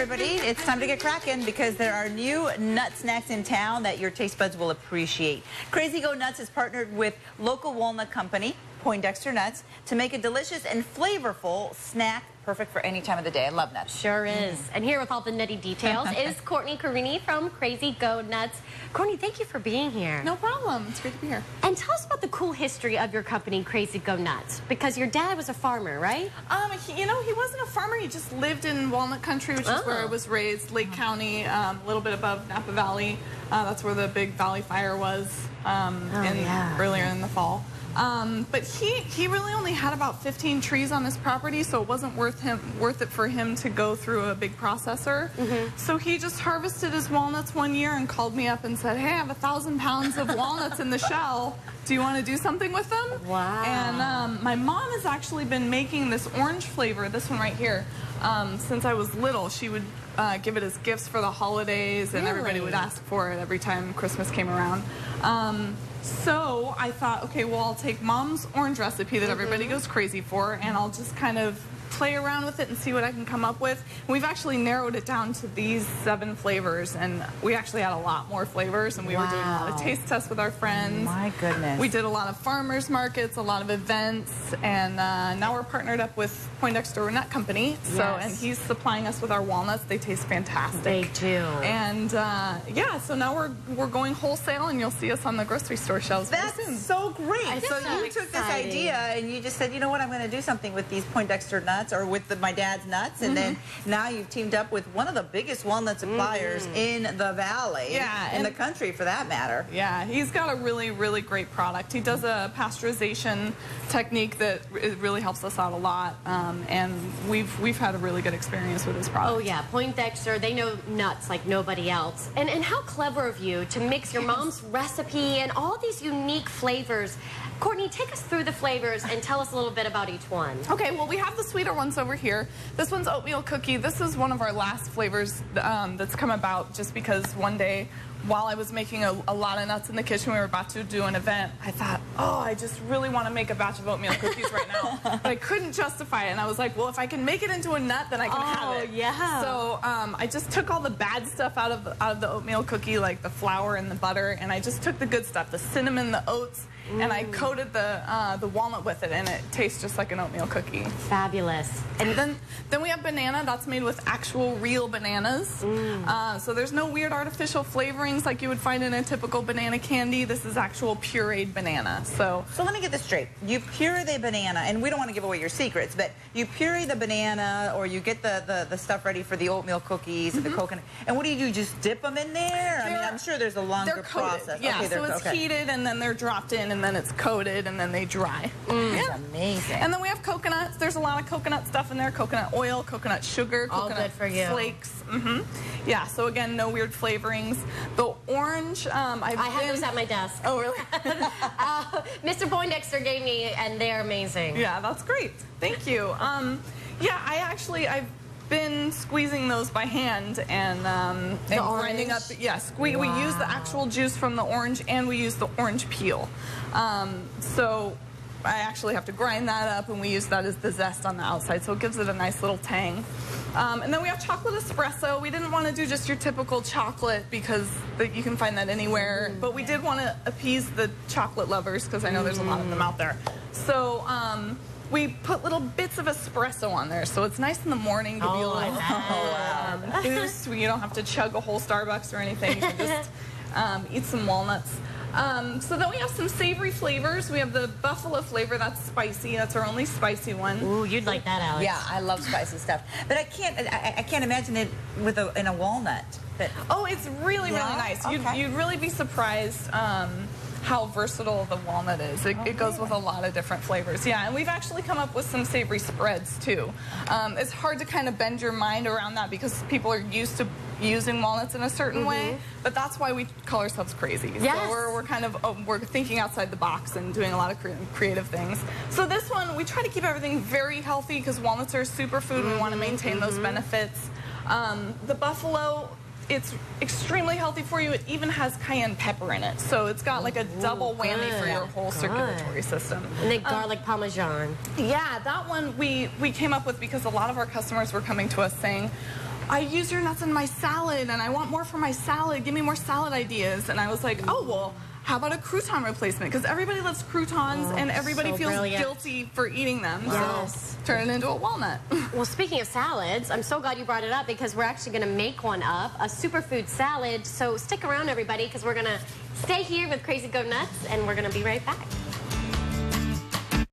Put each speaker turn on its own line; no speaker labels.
everybody. It's time to get cracking because there are new nut snacks in town that your taste buds will appreciate. Crazy Go Nuts has partnered with local walnut company, Poindexter Nuts, to make a delicious and flavorful snack perfect for any time of the day. I love nuts.
Sure is. And here with all the nutty details is Courtney Carini from Crazy Go Nuts. Courtney, thank you for being here.
No problem. It's great to be here.
And tell us about the cool history of your company, Crazy Go Nuts, because your dad was a farmer, right?
He wasn't a farmer. He just lived in Walnut Country, which is where I was raised, Lake County, a little bit above Napa Valley. That's where the big valley fire was earlier in the fall. But he really only had about 15 trees on his property, so it wasn't worth it for him to go through a big processor. So he just harvested his walnuts one year and called me up and said, hey, I have 1,000 pounds of walnuts in the shell. Do you want to do something with them?
Wow.
And my mom has actually been making this orange flavor, this one right here, since I was little. She would give it as gifts for the holidays, and everybody would ask for it every time Christmas came around. So I thought, okay, well, I'll take Mom's orange recipe that everybody goes crazy for, and I'll just kind of play around with it and see what I can come up with. We've actually narrowed it down to these 7 flavors, and we actually had a lot more flavors, and we were doing a lot of taste tests with our friends.
My goodness.
We did a lot of farmers markets, a lot of events, and now we're partnered up with Poindexter Nut Company. And he's supplying us with our walnuts. They taste fantastic.
They do.
And yeah, so now we're going wholesale, and you'll see us on the grocery store shelves very soon.
That's so great. So you took this idea and you just said, you know what, I'm going to do something with these Poindexter nuts, or with my dad's nuts, and then now you've teamed up with one of the biggest walnut suppliers in the valley, in the country for that matter.
Yeah, he's got a really, really great product. He does a pasteurization technique that really helps us out a lot, and we've had a really good experience with his product.
Oh yeah, Poindexter, they know nuts like nobody else. And how clever of you to mix your mom's recipe and all these unique flavors. Courtney, take us through the flavors and tell us a little bit about each one.
Okay, well, we have the sweeter ones over here. This one's oatmeal cookie. This is one of our last flavors that's come about just because one day while I was making a lot of nuts in the kitchen, we were about to do an event, I thought, oh, I just really want to make a batch of oatmeal cookies right now. But I couldn't justify it. And I was like, well, if I can make it into a nut, then I can have it.
Yeah.
So I just took all the bad stuff out of the oatmeal cookie, like the flour and the butter, and I just took the good stuff, the cinnamon, the oats, and I coated the walnut with it, and it tastes just like an oatmeal cookie.
Fabulous.
And then we have banana. That's made with actual real bananas. So there's no weird artificial flavorings like you would find in a typical banana candy. This is actual pureed banana. So
let me get this straight. You puree the banana, and we don't want to give away your secrets, but you puree the banana, or you get the stuff ready for the oatmeal cookies and the coconut. And what do? Just dip them in there? I mean, I'm sure there's a longer process.
Yeah, okay, so it's heated, and then they're dropped in, and then it's coated, and then they dry.
It's amazing.
And then we have coconuts. There's a lot of coconut stuff in there. Coconut oil, coconut sugar, coconut flakes. Yeah, so again, no weird flavorings. The orange, I
have those at my desk.
Oh, really?
Mr. Poindexter gave me, and they're amazing.
Yeah, that's great. Thank you. Yeah, I've been squeezing those by hand and grinding up. Yes, we use the actual juice from the orange, and we use the orange peel. So I actually have to grind that up, and we use that as the zest on the outside, so it gives it a nice little tang. And then we have chocolate espresso. We didn't want to do just your typical chocolate because you can find that anywhere, but we did want to appease the chocolate lovers because I know there's a lot of them out there. So we put little bits of espresso on there, so it's nice in the morning to be a little boost. You don't have to chug a whole Starbucks or anything. You can just eat some walnuts. So then we have some savory flavors. We have the buffalo flavor. That's spicy. That's our only spicy one.
Ooh, you'd like that, Alex.
Yeah, I love spicy stuff. But I can't imagine it in a walnut.
Oh, it's really, really nice.
Okay.
You'd really be surprised how versatile the walnut is. It goes with a lot of different flavors. Yeah, and we've actually come up with some savory spreads too. It's hard to kind of bend your mind around that because people are used to using walnuts in a certain way, but that's why we call ourselves crazy.
Yes.
So we're thinking outside the box and doing a lot of creative things. So this one, we try to keep everything very healthy because walnuts are a superfood. We want to maintain those benefits. The buffalo, it's extremely healthy for you. It even has cayenne pepper in it. So it's got like a double whammy for your whole circulatory system.
And then garlic parmesan.
Yeah, that one we came up with because a lot of our customers were coming to us saying, I use your nuts in my salad, and I want more for my salad. Give me more salad ideas. And I was like, oh, well, how about a crouton replacement? Because everybody loves croutons, and everybody feels guilty for eating them.
Yes.
So turn it into a walnut.
Well, speaking of salads, I'm so glad you brought it up because we're actually going to make one up, a superfood salad. So stick around, everybody, because we're going to stay here with Crazy Go Nuts, and we're going to be right back.